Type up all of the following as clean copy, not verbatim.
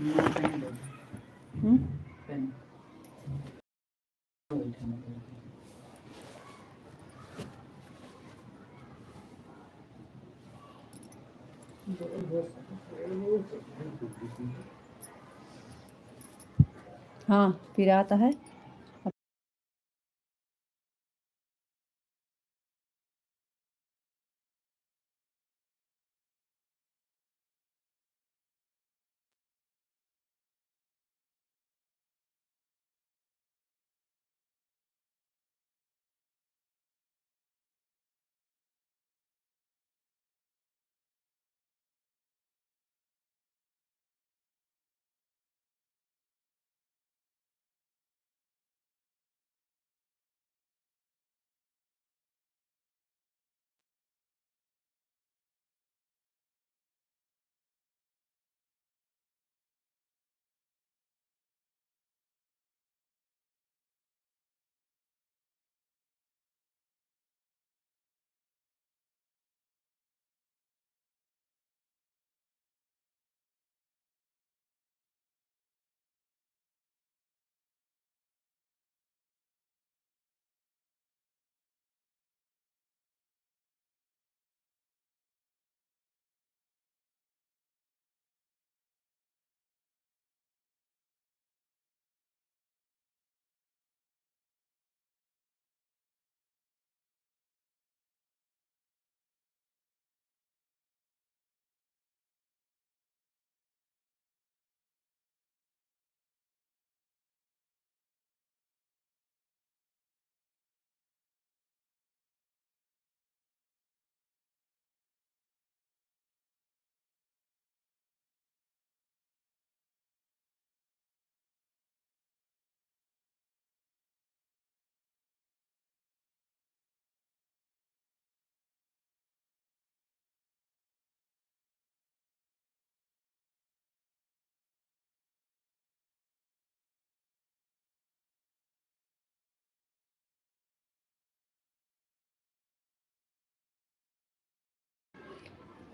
हम्म? हाँ फिर आता है।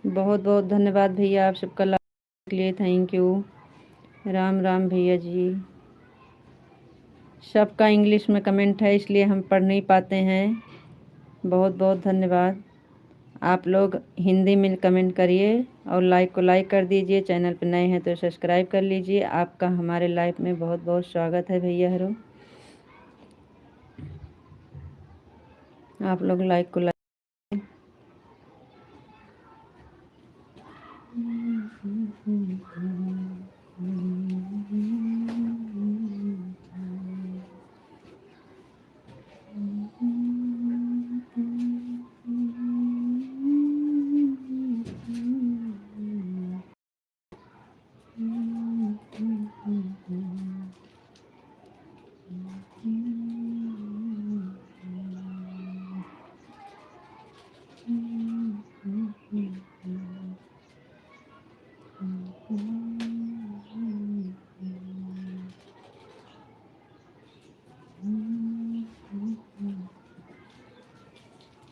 बहुत बहुत धन्यवाद भैया आप सबका लाइक के लिए, थैंक यू। राम राम भैया जी। सबका इंग्लिश में कमेंट है इसलिए हम पढ़ नहीं पाते हैं। बहुत बहुत धन्यवाद। आप लोग हिंदी में कमेंट करिए और लाइक को लाइक कर दीजिए। चैनल पर नए हैं तो सब्सक्राइब कर लीजिए। आपका हमारे लाइफ में बहुत बहुत स्वागत है भैया हरो। आप लोग लाइक को लाइक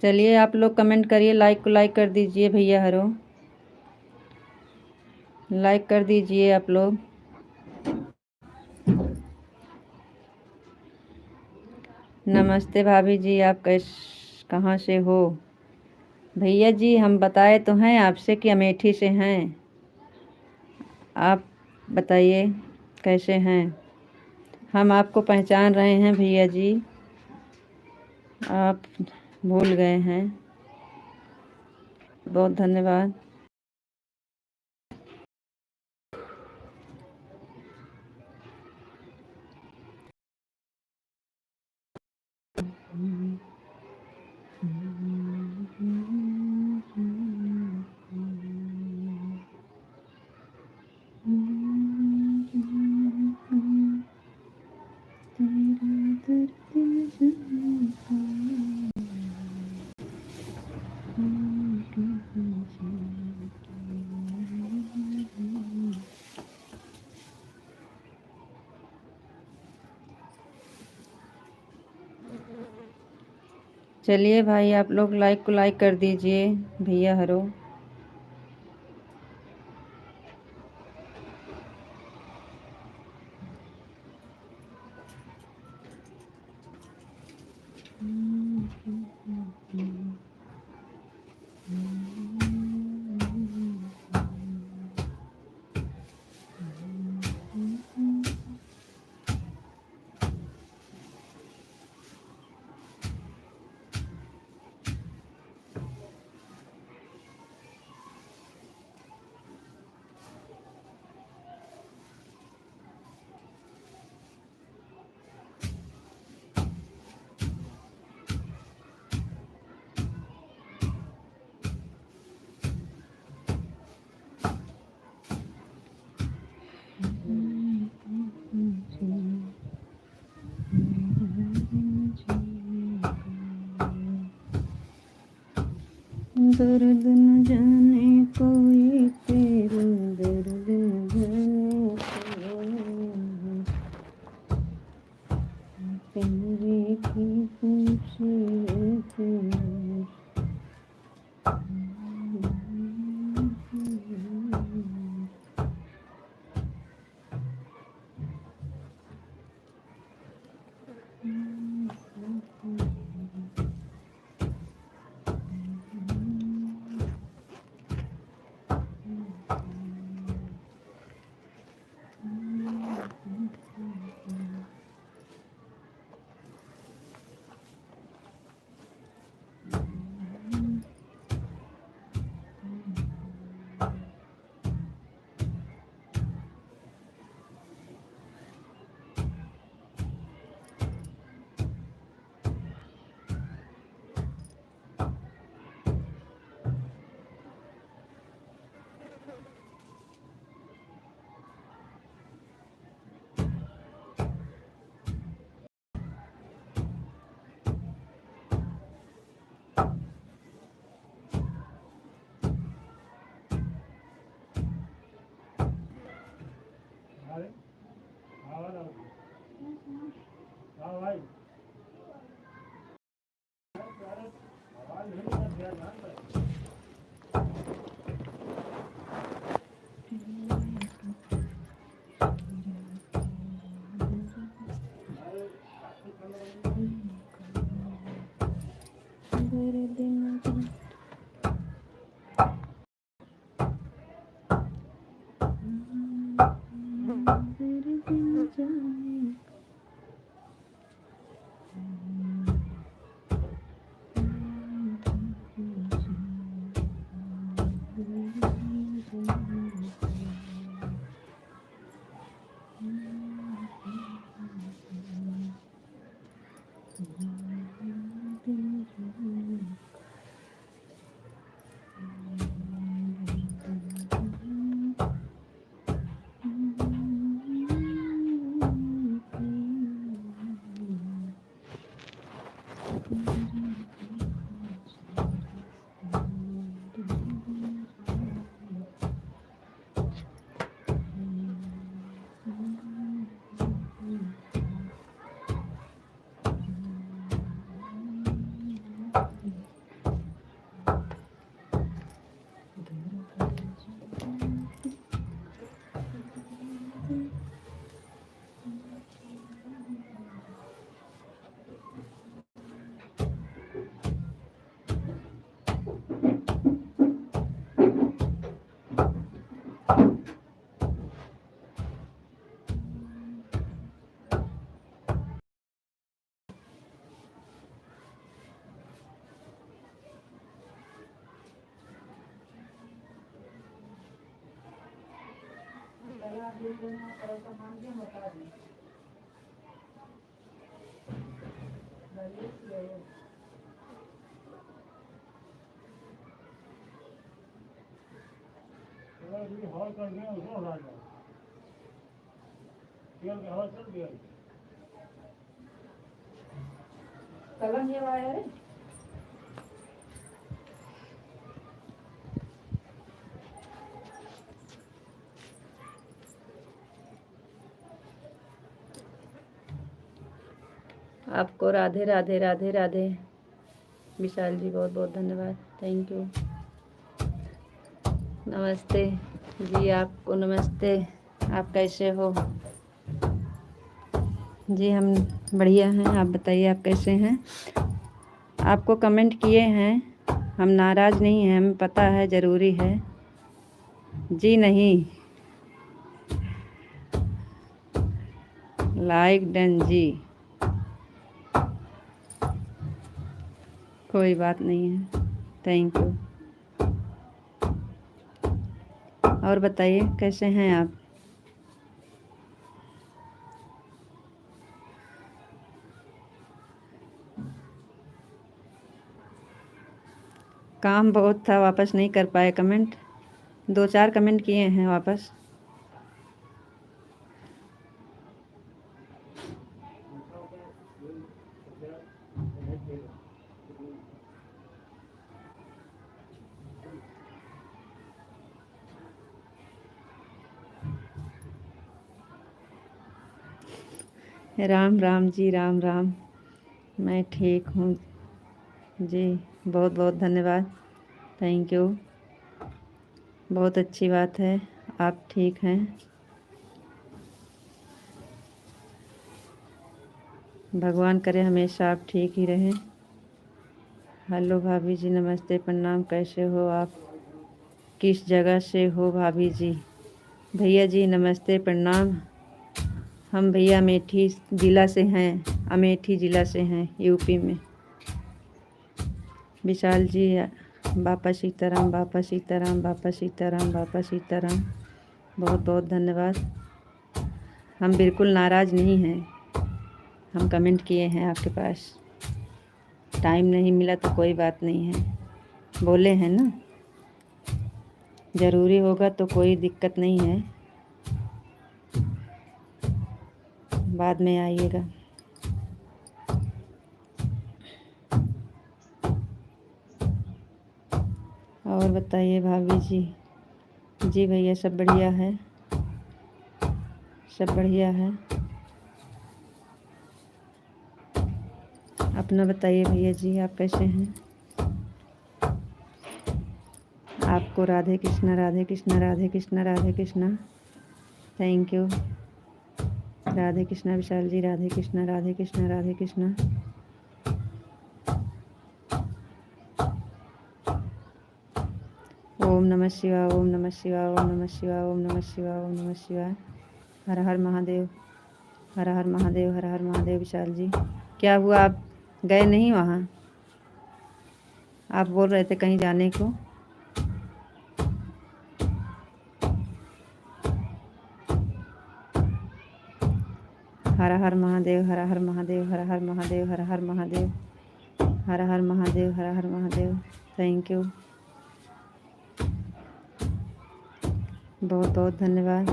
चलिए आप लोग कमेंट करिए, लाइक को लाइक कर दीजिए भैया हरो। लाइक कर दीजिए आप लोग। नमस्ते भाभी जी, आप कहाँ से हो? भैया जी हम बताए तो हैं आपसे कि अमेठी से हैं। आप बताइए कैसे हैं? हम आपको पहचान रहे हैं भैया जी, आप भूल गए हैं। बहुत धन्यवाद। चलिए भाई आप लोग लाइक को लाइक कर दीजिए भैया हरो। दर्द न जाने कोई तेरा दर्द जाने कोई तेरे की खूबसूरत दर्द न जाने दर्द न जाने कलम ये वाया रे आपको राधे राधे राधे राधे विशाल जी, बहुत बहुत धन्यवाद, थैंक यू। नमस्ते जी, आपको नमस्ते, आप कैसे हो जी? हम बढ़िया हैं, आप बताइए आप कैसे हैं? आपको कमेंट किए हैं, हम नाराज़ नहीं हैं, हमें पता है ज़रूरी है। जी नहीं, लाइक डन जी, कोई बात नहीं है, थैंक यू। और बताइए कैसे हैं आप? काम बहुत था, वापस नहीं कर पाए कमेंट। 2-4 कमेंट किए हैं वापस। राम राम जी, राम राम। मैं ठीक हूँ जी, बहुत बहुत धन्यवाद, थैंक यू। बहुत अच्छी बात है, आप ठीक हैं। भगवान करे हमेशा आप ठीक ही रहें। हेलो भाभी जी, नमस्ते, प्रणाम, कैसे हो आप? किस जगह से हो भाभी जी? भैया जी नमस्ते, प्रणाम। हम भैया अमेठी ज़िला से हैं, अमेठी ज़िला से हैं, यूपी में। विशाल जी, बापा सीताराम, बापा सीताराम, बापा सीताराम, बापा सीताराम, बहुत बहुत धन्यवाद। हम बिल्कुल नाराज़ नहीं हैं, हम कमेंट किए हैं आपके पास। टाइम नहीं मिला तो कोई बात नहीं है, बोले हैं ना, ज़रूरी होगा तो कोई दिक्कत नहीं है, बाद में आइएगा। और बताइए भाभी जी। जी भैया सब बढ़िया है, सब बढ़िया है। अपना बताइए भैया जी, आप कैसे हैं? आपको राधे कृष्णा, राधे कृष्णा, राधे कृष्णा, राधे कृष्णा, थैंक यू। राधे कृष्णा विशाल जी, राधे कृष्णा, राधे कृष्णा, राधे कृष्णा। ओम नमः शिवाय, ओम नमः शिवाय, ओम नमः शिवाय, ओम नमः शिवाय, ओम नमः शिवाय। हर हर महादेव, हर हर महादेव, हर हर महादेव। विशाल जी क्या हुआ, आप गए नहीं वहाँ? आप बोल रहे थे कहीं जाने को। हर हर महादेव, हर हर महादेव, हर हर महादेव, हर हर महादेव, हर हर महादेव, हर हर महादेव, थैंक यू, बहुत बहुत धन्यवाद।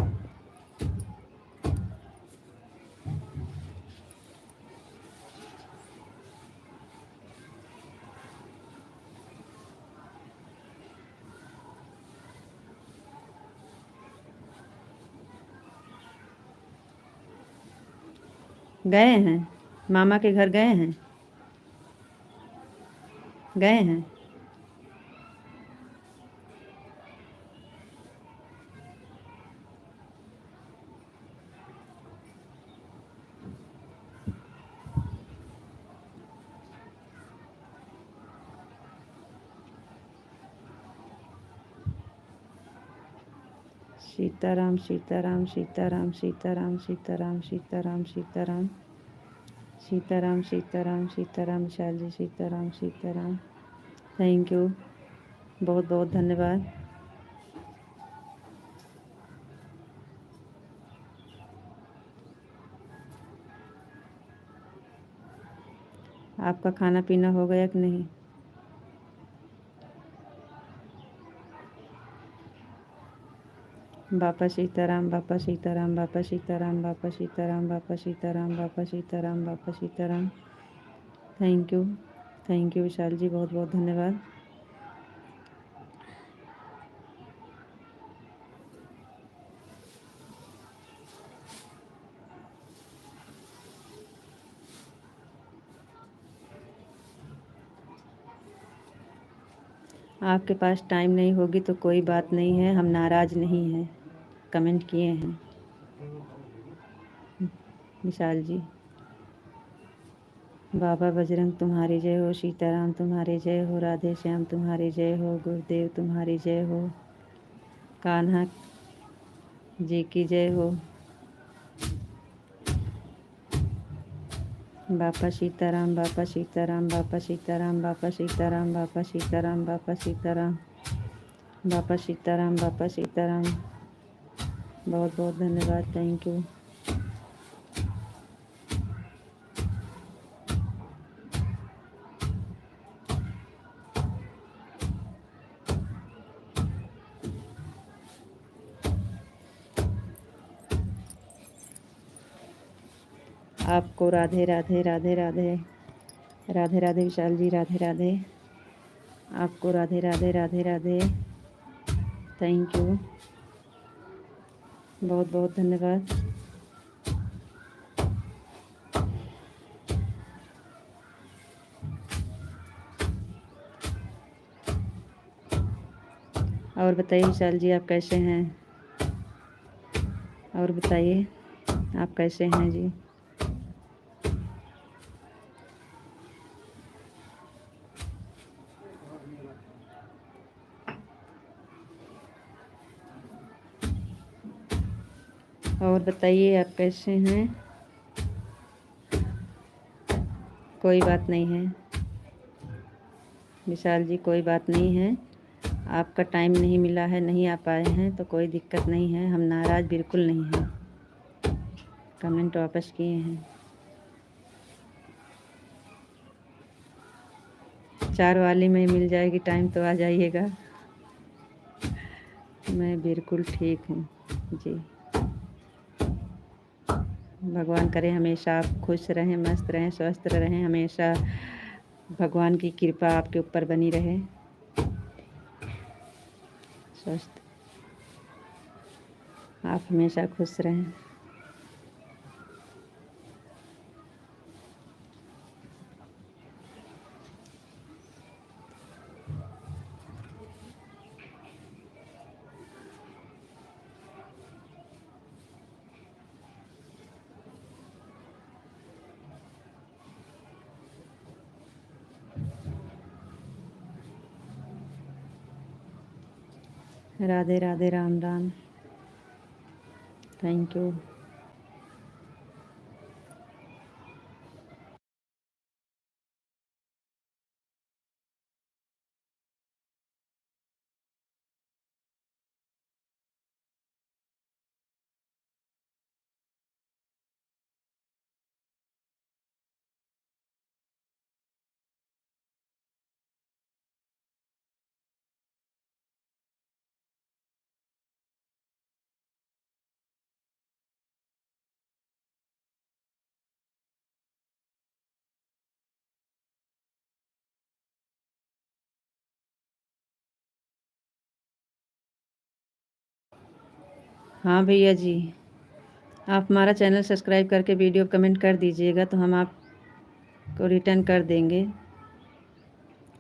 गए हैं, मामा के घर गए हैं, गए हैं। सीताराम, सीताराम, सीताराम, सीताराम, सीताराम, सीताराम, सीताराम, सीताराम, सीताराम, सीताराम, विशाल जी सीताराम, सीताराम, थैंक यू, बहुत बहुत धन्यवाद। आपका खाना पीना हो गया कि नहीं? बापा Sitaram, Bapa Sitaram, Bapa Sitaram, Bapa Sitaram, Bapa Sitaram, Bapa Sitaram, Bapa Sitaram, thank you, thank you Vishal ji, बहुत बहुत धन्यवाद। आपके पास टाइम नहीं होगी तो कोई बात नहीं है, हम नाराज़ नहीं हैं, कमेंट किए हैं विशाल जी। बाबा बजरंग तुम्हारी जय हो, सीताराम तुम्हारी जय हो, राधे श्याम तुम्हारी जय हो, गुरुदेव तुम्हारी जय हो, कान्हा जी की जय हो। बापा सीताराम, बापा सीताराम, बापा सीताराम, बापा सीताराम, बापा सीताराम, बापा सीताराम, बापा सीताराम, बापा सीताराम। बहुत बहुत धन्यवाद, थैंक यू। आपको राधे राधे राधे राधे राधे राधे विशाल जी, राधे राधे। आपको राधे राधे राधे राधे, थैंक यू, बहुत बहुत धन्यवाद। और बताइए विशाल जी, आप कैसे हैं? और बताइए आप कैसे हैं जी? और बताइए आप कैसे हैं? कोई बात नहीं है विशाल जी, कोई बात नहीं है। आपका टाइम नहीं मिला है, नहीं आ पाए हैं तो कोई दिक्कत नहीं है, हम नाराज़ बिल्कुल नहीं हैं। कमेंट वापस किए हैं। 4 वाली में मिल जाएगी टाइम तो आ जाइएगा। मैं बिल्कुल ठीक हूँ जी। भगवान करे हमेशा आप खुश रहें, मस्त रहें, स्वस्थ रहें, हमेशा भगवान की कृपा आपके ऊपर बनी रहे। स्वस्थ आप हमेशा खुश रहें। Radhe Radhe, Ram Ram, thank you. हाँ भैया जी, आप हमारा चैनल सब्सक्राइब करके वीडियो कमेंट कर दीजिएगा तो हम आपको रिटर्न कर देंगे।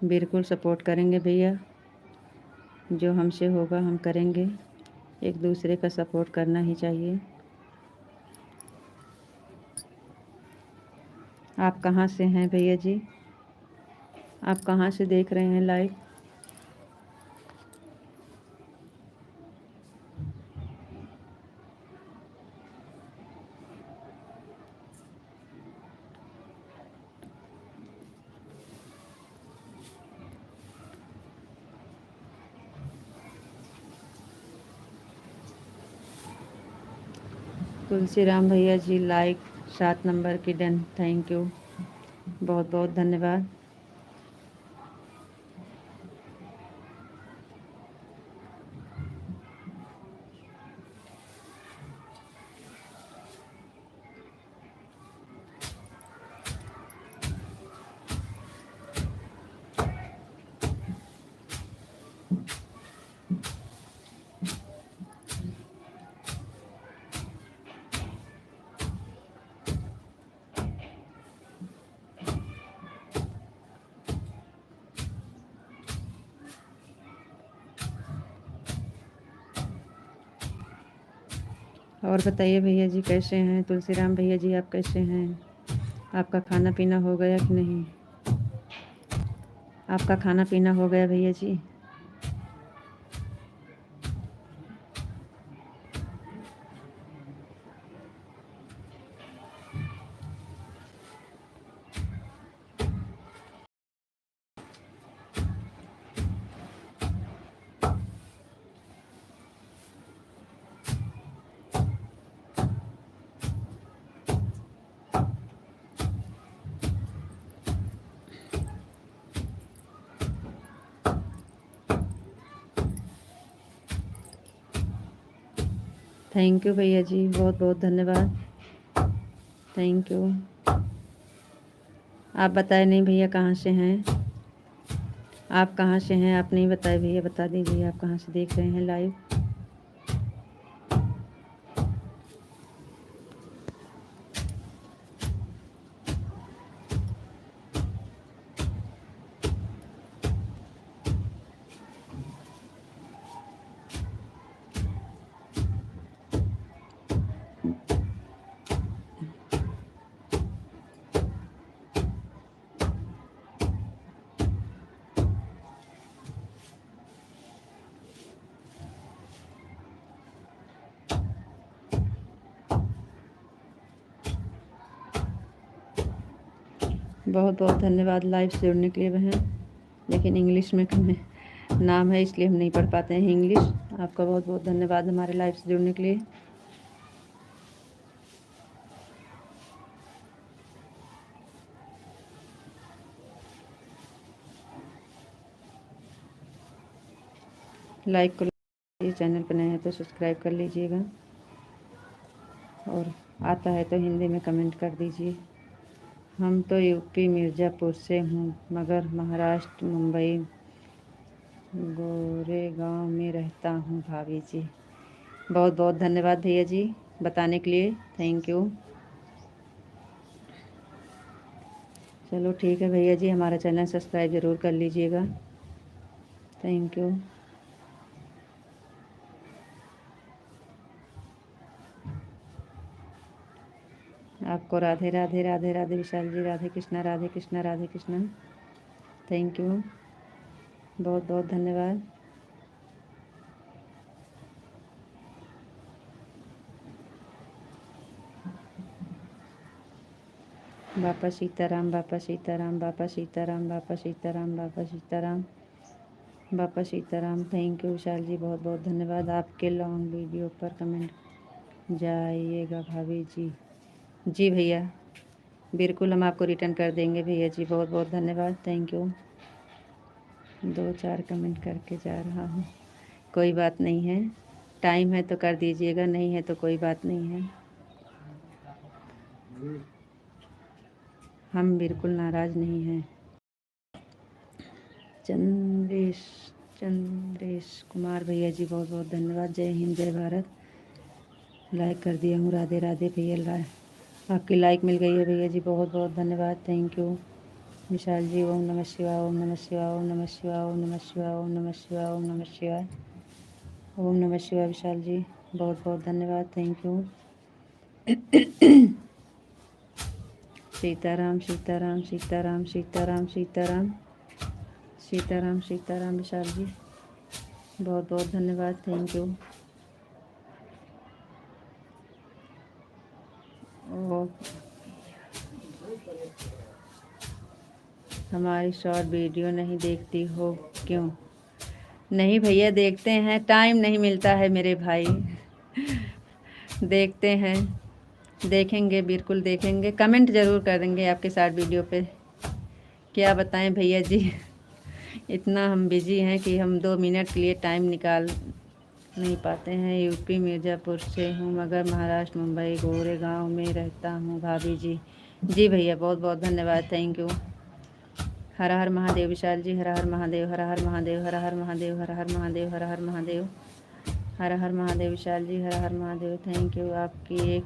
बिल्कुल सपोर्ट करेंगे भैया, जो हमसे होगा हम करेंगे। एक दूसरे का सपोर्ट करना ही चाहिए। आप कहाँ से हैं भैया जी? आप कहाँ से देख रहे हैं लाइव? तुलसीराम भैया जी, लाइक 7 नंबर की डन, थैंक यू, बहुत बहुत धन्यवाद। और बताइए भैया जी कैसे हैं? तुलसीराम भैया जी आप कैसे हैं? आपका खाना पीना हो गया कि नहीं? आपका खाना पीना हो गया भैया जी? थैंक यू भैया जी, बहुत बहुत धन्यवाद। Thank you. आप बताए नहीं भैया कहाँ से हैं? आप कहाँ से हैं? आप नहीं बताए भैया, बता दीजिए आप कहाँ से देख रहे हैं लाइव। बहुत बहुत धन्यवाद लाइव से जुड़ने के लिए बहन, लेकिन इंग्लिश में नाम है इसलिए हम नहीं पढ़ पाते हैं इंग्लिश। आपका बहुत बहुत धन्यवाद हमारे लाइव से जुड़ने के लिए। लाइक कर लीजिए, चैनल पर नए हैं तो सब्सक्राइब कर लीजिएगा, और आता है तो हिंदी में कमेंट कर दीजिए। हम तो यूपी मिर्ज़ापुर से हूँ, मगर महाराष्ट्र मुंबई गोरेगांव में रहता हूँ भाभी जी। बहुत बहुत धन्यवाद भैया जी बताने के लिए, थैंक यू। चलो ठीक है भैया जी, हमारा चैनल सब्सक्राइब ज़रूर कर लीजिएगा, थैंक यू। आपको राधे राधे राधे राधे विशाल जी, राधे कृष्णा राधे कृष्णा राधे कृष्णा, थैंक यू, बहुत बहुत धन्यवाद। बापा सीताराम, बापा सीताराम, बापा सीताराम, बापा सीताराम, बापा सीताराम, बापा सीताराम, थैंक यू विशाल जी, बहुत बहुत धन्यवाद। आपके लॉन्ग वीडियो पर कमेंट जाइएगा भाभी जी। जी भैया, बिल्कुल हम आपको रिटर्न कर देंगे भैया जी, बहुत बहुत धन्यवाद, थैंक यू। 2-4 कमेंट करके जा रहा हूँ, कोई बात नहीं है, टाइम है तो कर दीजिएगा, नहीं है तो कोई बात नहीं है। हम बिल्कुल नाराज़ नहीं हैं। चंद्रेश कुमार भैया जी, बहुत बहुत धन्यवाद। जय हिंद जय भारत। लाइक कर दिया हूँ, राधे राधे भैया, आपकी लाइक मिल गई है भैया जी, बहुत बहुत धन्यवाद, थैंक यू। विशाल जी, ओम नमः शिवाय, ओम नमः शिवाय, ओम नमः शिवाय, ओम नमः शिवाय, ओम नमः शिवाय, ओम नमः शिवाय, ओम नमः शिवाय विशाल जी, बहुत बहुत धन्यवाद, थैंक यू। सीताराम सीताराम सीताराम सीताराम सीताराम सीताराम सीताराम विशाल जी, बहुत बहुत धन्यवाद, थैंक यू। ओ, हमारी शॉर्ट वीडियो नहीं देखती हो क्यों? नहीं भैया, देखते हैं, टाइम नहीं मिलता है मेरे भाई। देखते हैं, देखेंगे, बिल्कुल देखेंगे, कमेंट ज़रूर करेंगे आपके शॉर्ट वीडियो पे। क्या बताएं भैया जी, इतना हम बिजी हैं कि हम 2 मिनट के लिए टाइम निकाल नहीं पाते हैं। यूपी मिर्ज़ापुर से हूँ, मगर महाराष्ट्र मुंबई गोरेगांव में रहता हूँ भाभी जी। जी भैया, बहुत बहुत धन्यवाद, थैंक यू। हर हर महादेव विशाल जी, हर हर महादेव, हर हर महादेव, हर हर महादेव, हर हर महादेव, हर हर महादेव, हर हर महादेव विशाल जी, हर हर महादेव, थैंक यू। आपकी एक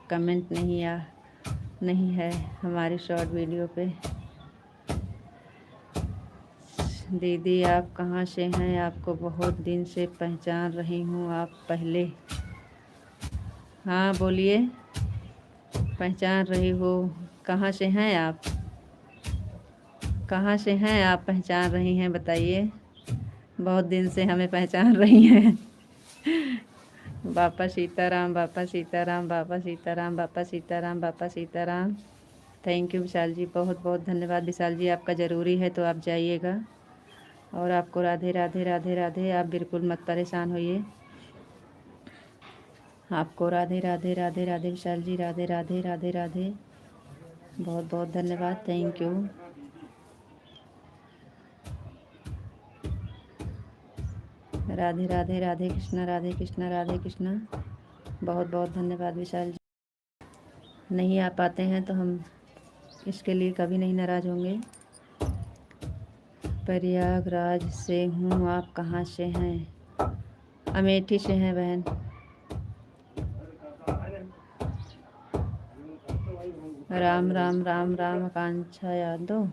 कमेंट नहीं है हमारी शॉर्ट वीडियो पे। दीदी आप कहाँ से हैं? आपको बहुत दिन से पहचान रही हूँ, आप पहले। हाँ बोलिए, पहचान रही हो कहाँ से हैं आप? कहाँ से हैं आप? पहचान रही हैं बताइए। बहुत दिन से हमें पहचान रही हैं। बापा सीताराम, बापा सीताराम, बापा सीताराम, बापा सीताराम, बापा सीताराम। थैंक यू विशाल जी, बहुत बहुत धन्यवाद विशाल जी। आपका ज़रूरी है तो आप जाइएगा। और आपको राधे राधे राधे राधे। आप बिल्कुल मत परेशान होइए। आपको राधे राधे राधे राधे विशाल जी, राधे राधे राधे राधे। बहुत बहुत धन्यवाद, थैंक यू। राधे राधे राधे कृष्णा, राधे कृष्णा, राधे कृष्णा। बहुत बहुत धन्यवाद विशाल जी। नहीं आ पाते हैं तो हम इसके लिए कभी नहीं नाराज़ होंगे। प्रयागराज से हूँ, आप कहाँ से हैं? अमेठी से हैं बहन। राम राम राम राम। आकांक्षा यादव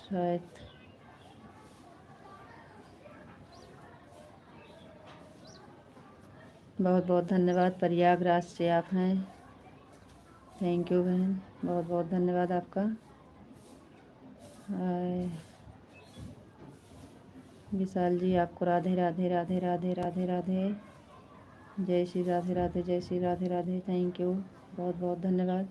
शायद। बहुत बहुत धन्यवाद, प्रयागराज से आप हैं। थैंक यू बहन, बहुत बहुत धन्यवाद आपका। हाय विशाल जी, आपको राधे राधे राधे राधे राधे राधे। जय श्री राधे राधे, जय श्री राधे राधे। थैंक यू, बहुत बहुत धन्यवाद।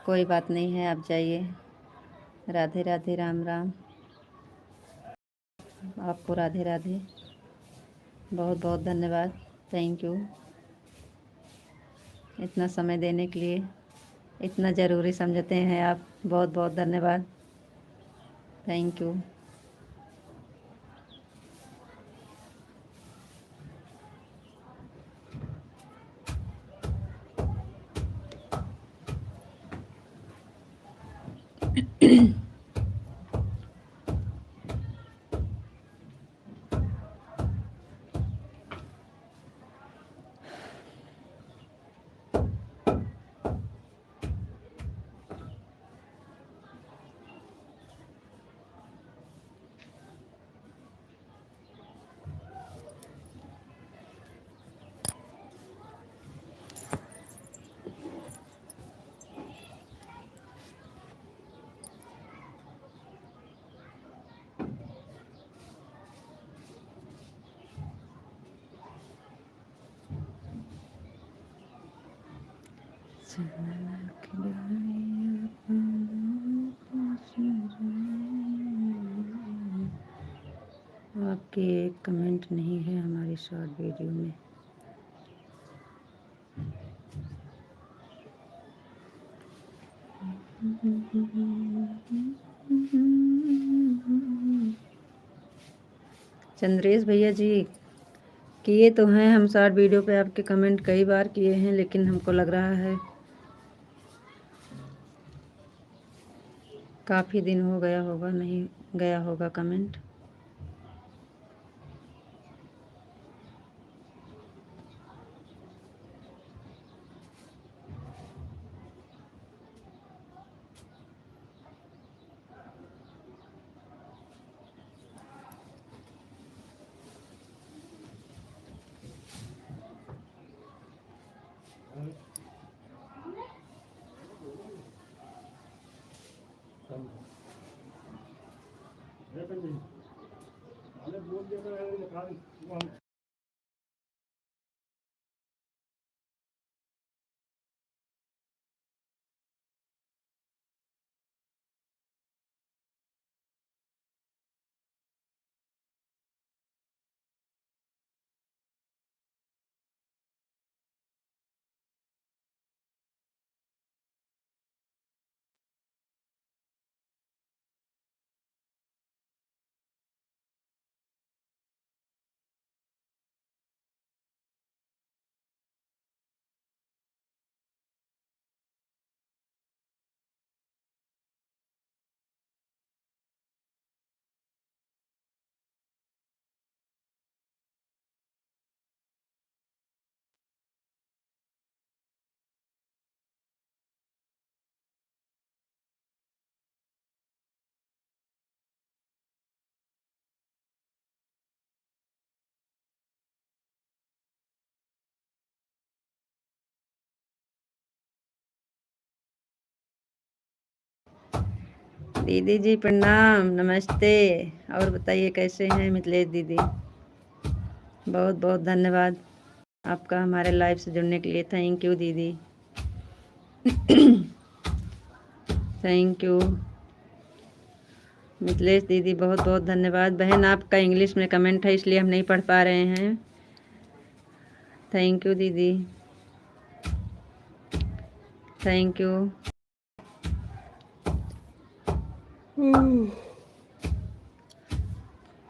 कोई बात नहीं है, आप जाइए। राधे राधे, राम राम। आपको राधे राधे, बहुत बहुत धन्यवाद। थैंक यू इतना समय देने के लिए। इतना ज़रूरी समझते हैं आप। बहुत बहुत धन्यवाद, थैंक यू। आपके एक कमेंट नहीं है हमारी शॉर्ट वीडियो में। चंद्रेश भैया जी, किए तो हैं हम शॉर्ट वीडियो पे आपके कमेंट कई बार किए हैं, लेकिन हमको लग रहा है काफ़ी दिन हो गया होगा, नहीं गया होगा कमेंट। दीदी जी प्रणाम, नमस्ते। और बताइए कैसे हैं मिथिलेश दीदी? बहुत बहुत धन्यवाद आपका हमारे लाइव से जुड़ने के लिए। थैंक यू दीदी। थैंक यू मिथिलेश दीदी, बहुत बहुत धन्यवाद। बहन आपका इंग्लिश में कमेंट है इसलिए हम नहीं पढ़ पा रहे हैं। थैंक यू दीदी, थैंक यू।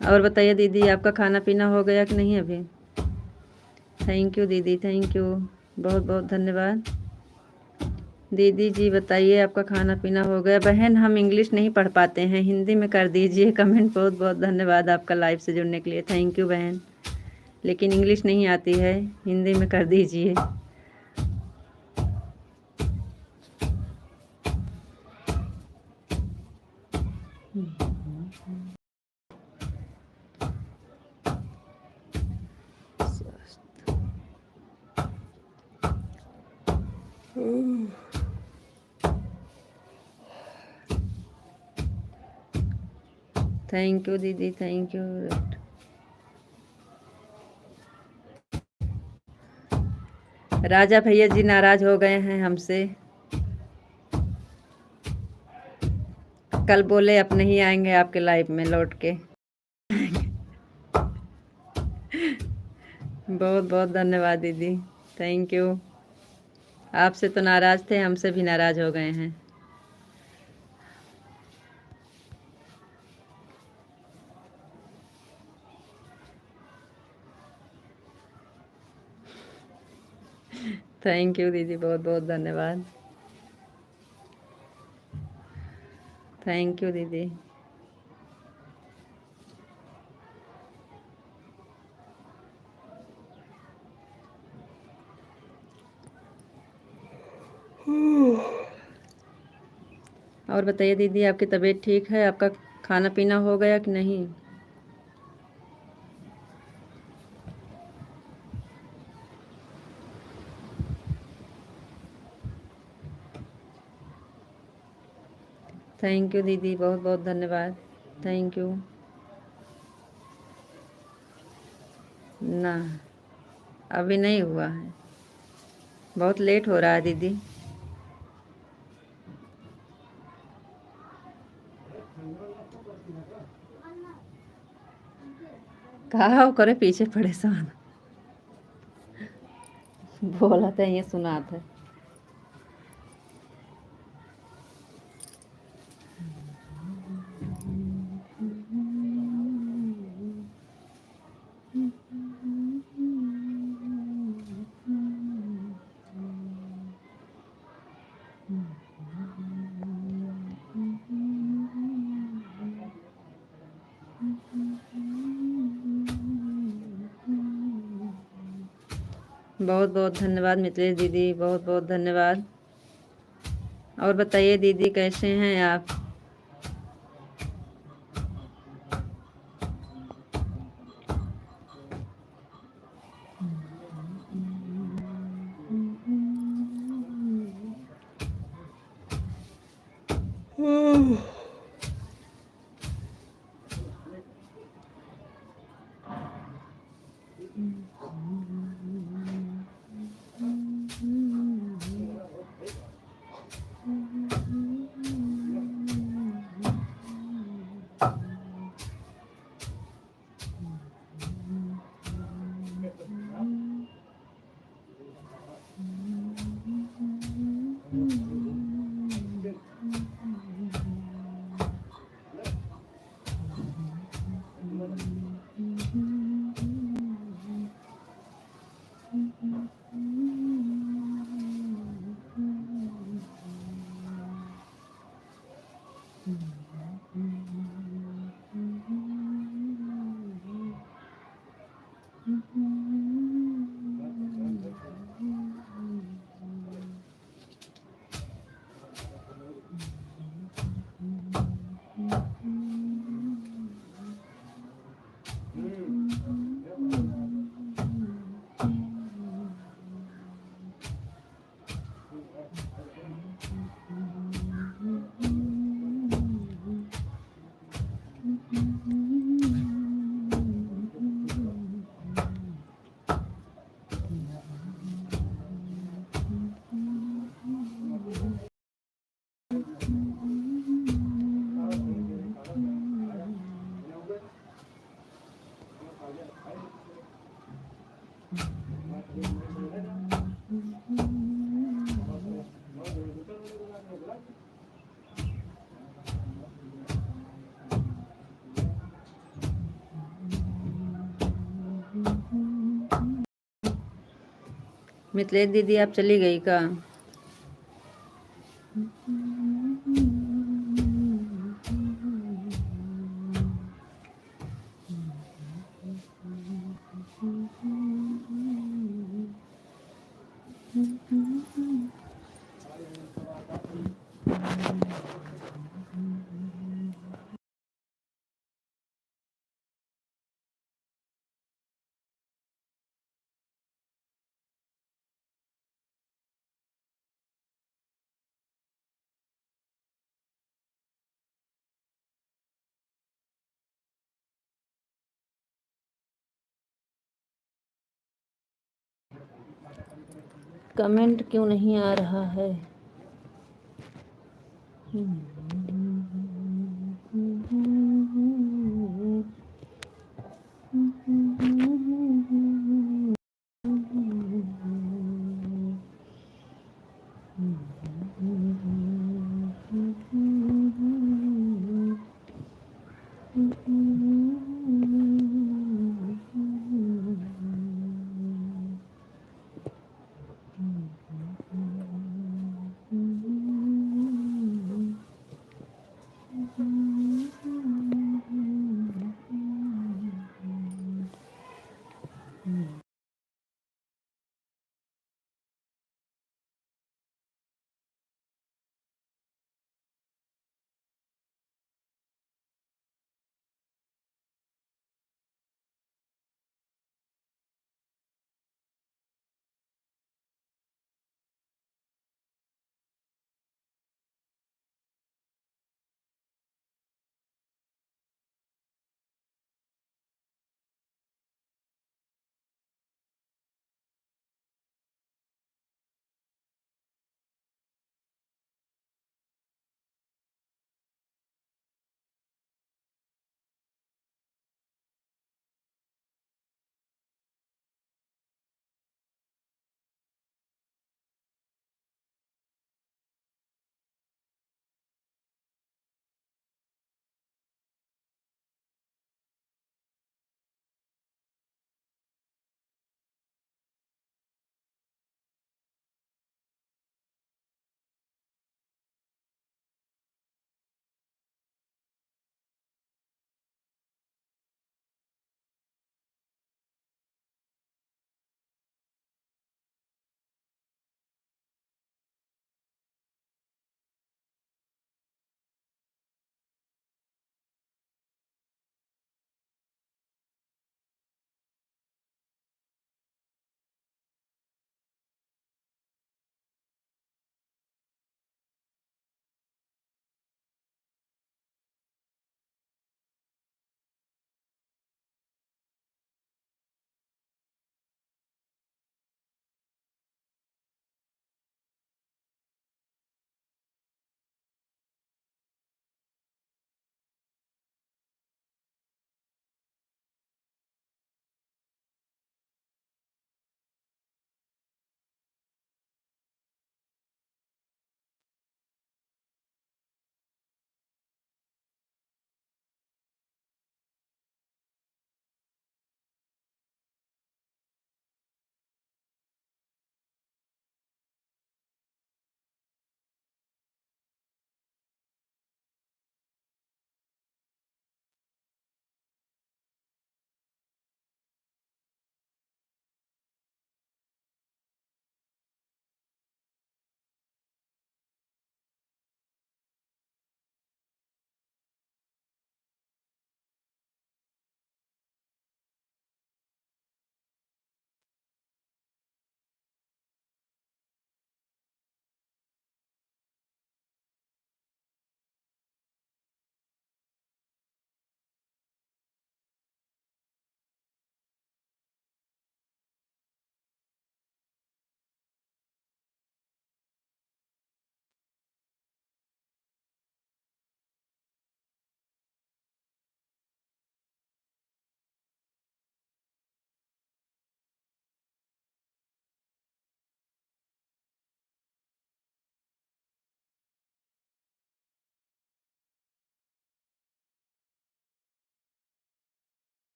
और बताइए दीदी आपका खाना पीना हो गया कि नहीं अभी? थैंक यू दीदी, थैंक यू, बहुत बहुत धन्यवाद। दीदी जी बताइए आपका खाना पीना हो गया? बहन हम इंग्लिश नहीं पढ़ पाते हैं, हिंदी में कर दीजिए कमेंट। बहुत बहुत धन्यवाद आपका लाइव से जुड़ने के लिए। थैंक यू बहन, लेकिन इंग्लिश नहीं आती है, हिंदी में कर दीजिए। थैंक यू दीदी, थैंक यू। राजा भैया जी नाराज हो गए हैं हमसे, कल बोले अब नहीं आएंगे आपके लाइव में लौट के। बहुत बहुत धन्यवाद दीदी, थैंक यू। आपसे तो नाराज थे, हमसे भी नाराज हो गए हैं। थैंक यू दीदी, बहुत बहुत धन्यवाद। थैंक यू दीदी। और बताइए दीदी आपकी तबीयत ठीक है? आपका खाना पीना हो गया कि नहीं? थैंक यू दीदी, बहुत बहुत धन्यवाद। Thank you. ना, अभी नहीं हुआ है, बहुत लेट हो रहा है दीदी। कहा हो करे पीछे परेशान। बोला था ये सुना था। बहुत बहुत धन्यवाद मिथिलेश दीदी, बहुत बहुत धन्यवाद। और बताइए दीदी कैसे हैं आप? मिथिलेश दीदी आप चली गई का? कमेंट क्यों नहीं आ रहा है?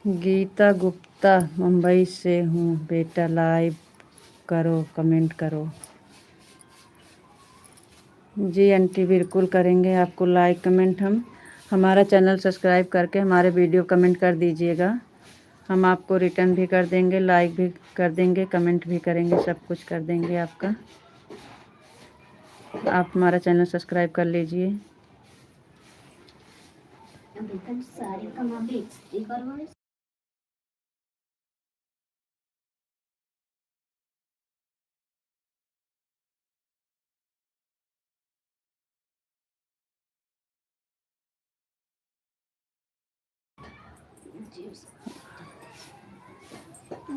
गीता गुप्ता मुंबई से हूँ बेटा, लाइव करो, कमेंट करो। जी आंटी बिल्कुल करेंगे, आपको लाइक कमेंट हम हमारा चैनल सब्सक्राइब करके हमारे वीडियो कमेंट कर दीजिएगा। हम आपको रिटर्न भी कर देंगे, लाइक भी कर देंगे, कमेंट भी करेंगे, सब कुछ कर देंगे आपका। आप हमारा चैनल सब्सक्राइब कर लीजिए।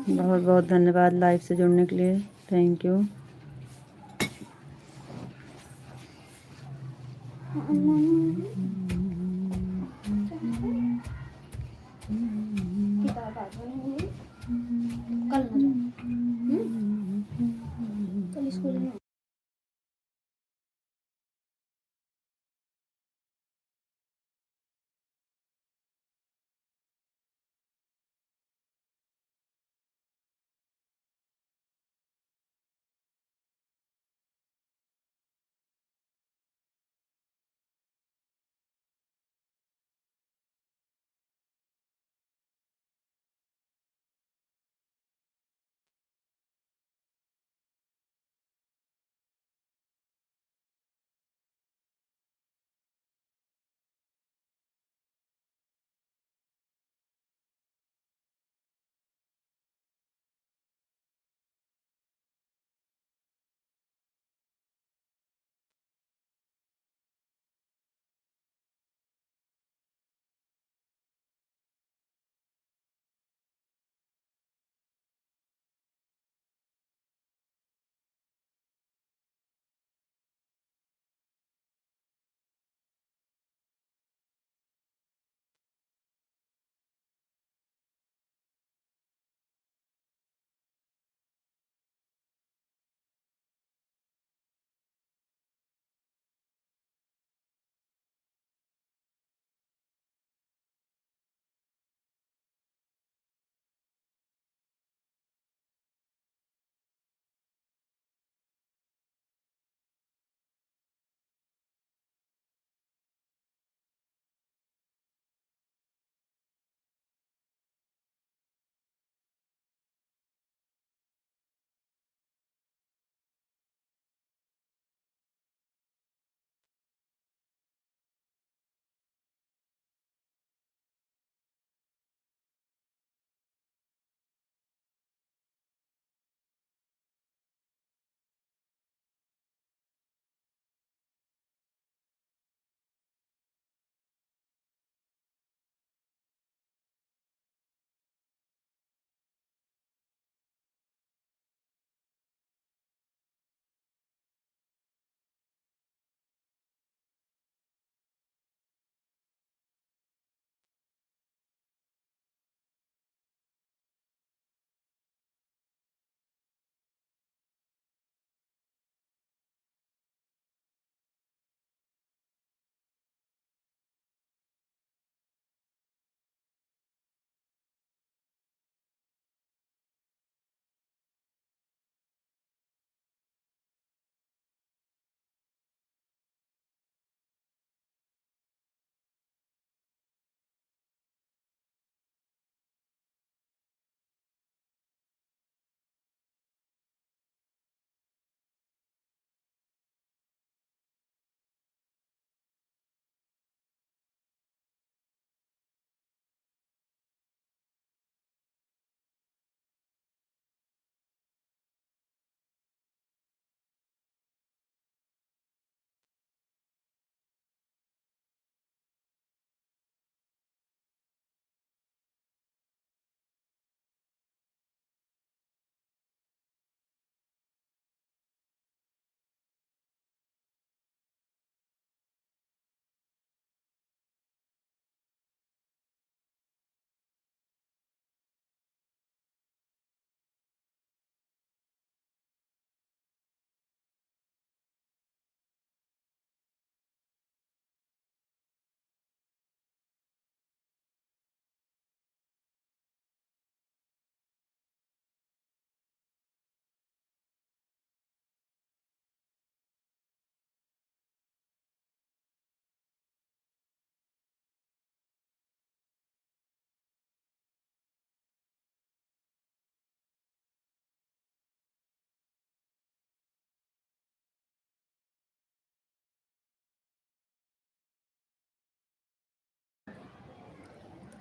बहुत बहुत धन्यवाद लाइव से जुड़ने के लिए, थैंक यू। कल स्कूल में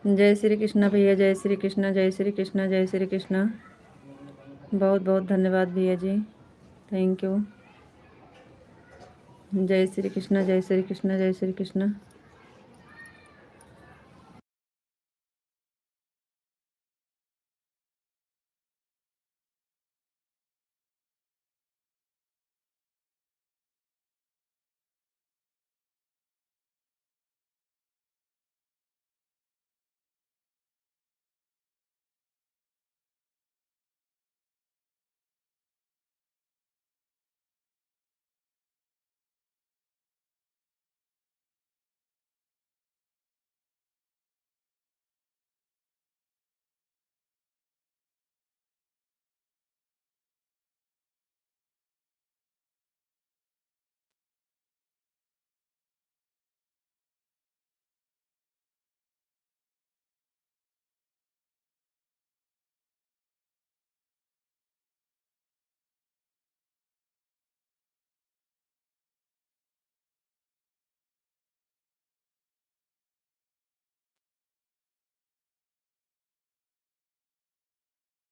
जय श्री कृष्णा भैया, जय श्री कृष्णा, जय श्री कृष्णा, जय श्री कृष्णा। बहुत बहुत धन्यवाद भैया जी, थैंक यू। जय श्री कृष्णा, जय श्री कृष्णा, जय श्री कृष्णा।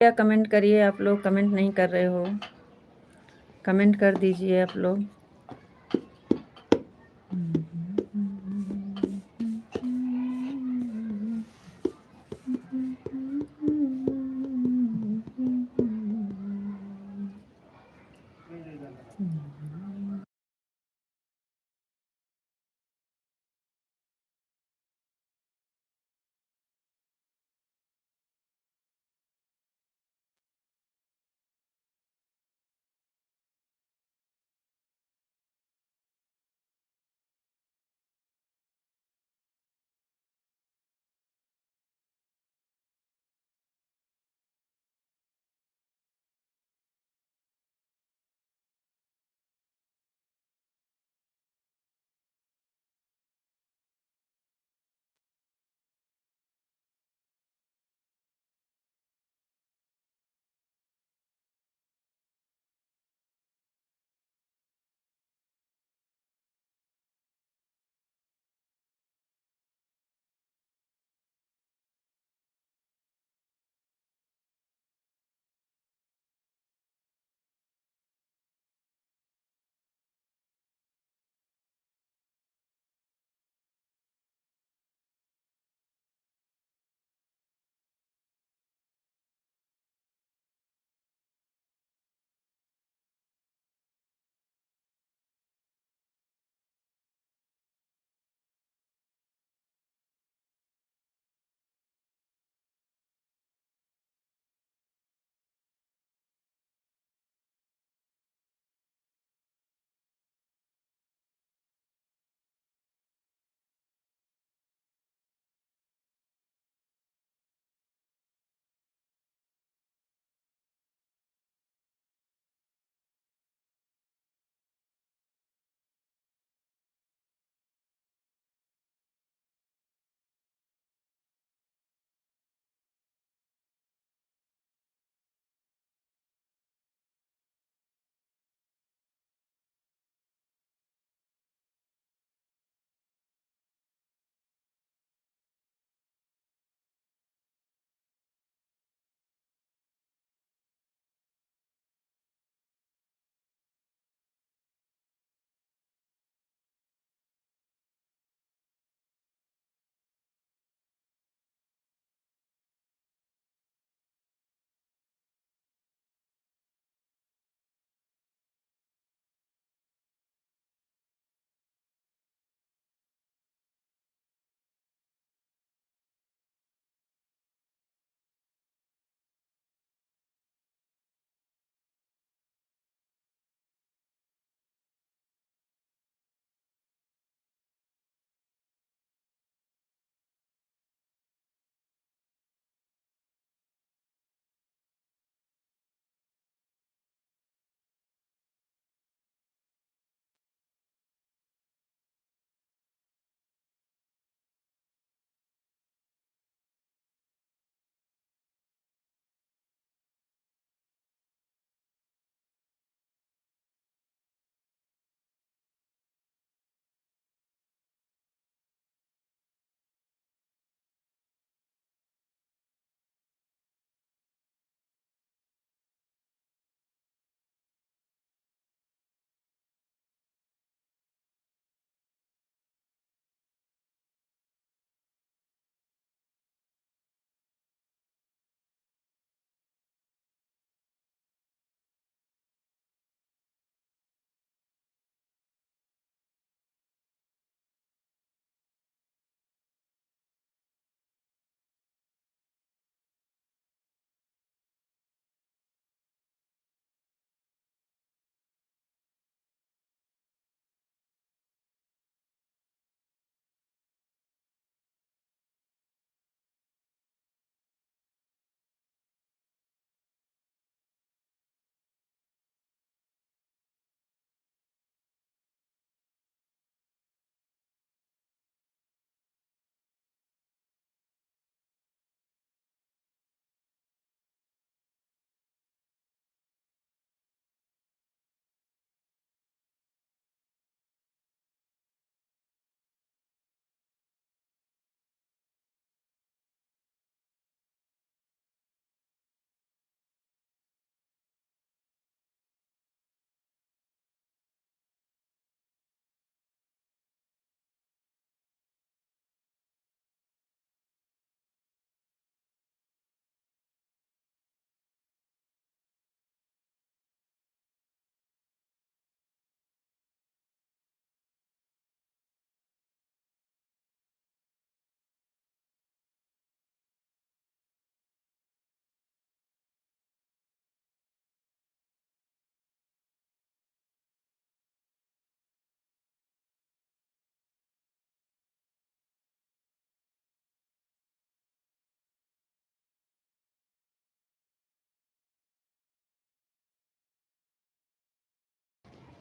क्या कमेंट करिए, आप लोग कमेंट नहीं कर रहे हो, कमेंट कर दीजिए आप लोग।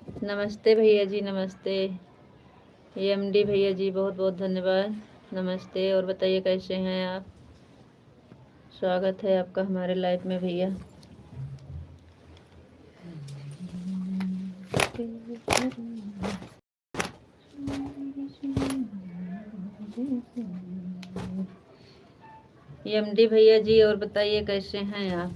नमस्ते भैया जी, नमस्ते। एमडी भैया जी, बहुत बहुत धन्यवाद। नमस्ते। और बताइए कैसे हैं आप? स्वागत है आपका हमारे लाइफ में भैया। एमडी भैया जी, और बताइए कैसे हैं आप?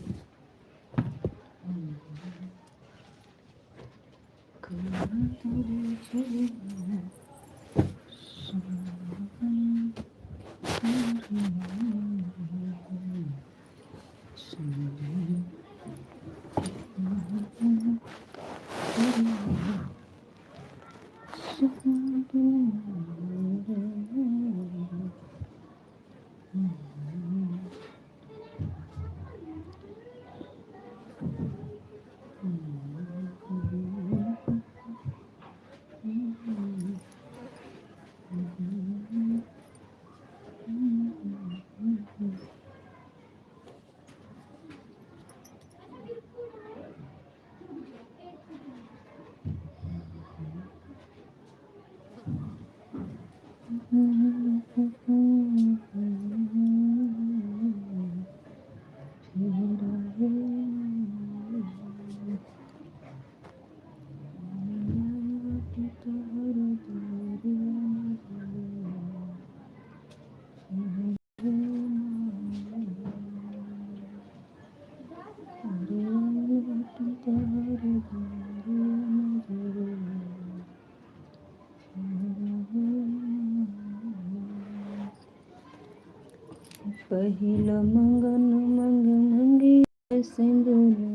पहिला मंगन मंग मंगी सिंदूर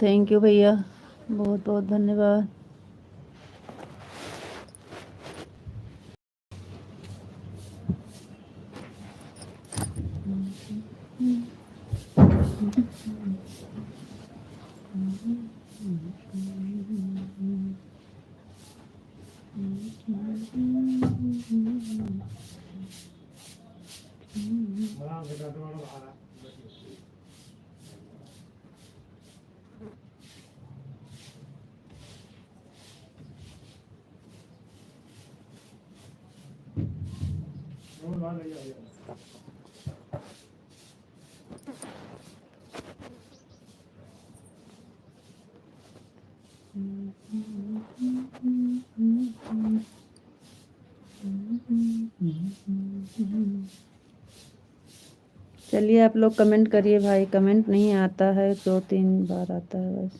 थैंक यू भैया, बहुत बहुत धन्यवाद। चलिए आप लोग कमेंट करिए भाई, कमेंट नहीं आता है, 2-3 बार आता है बस।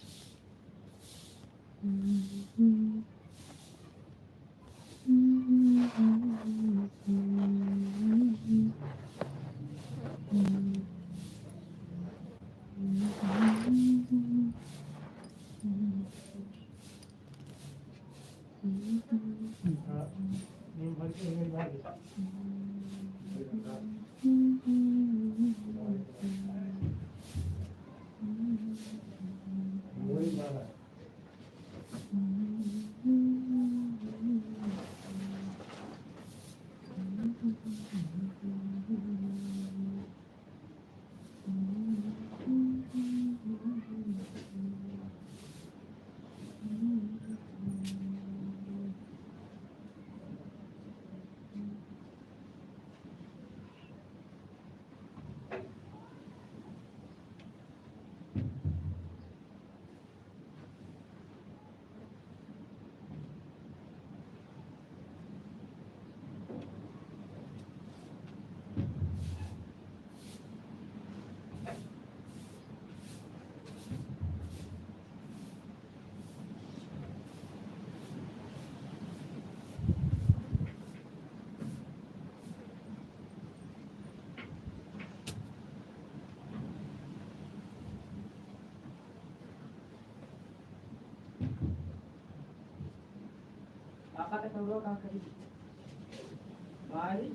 पापा का तो काम करी भाई।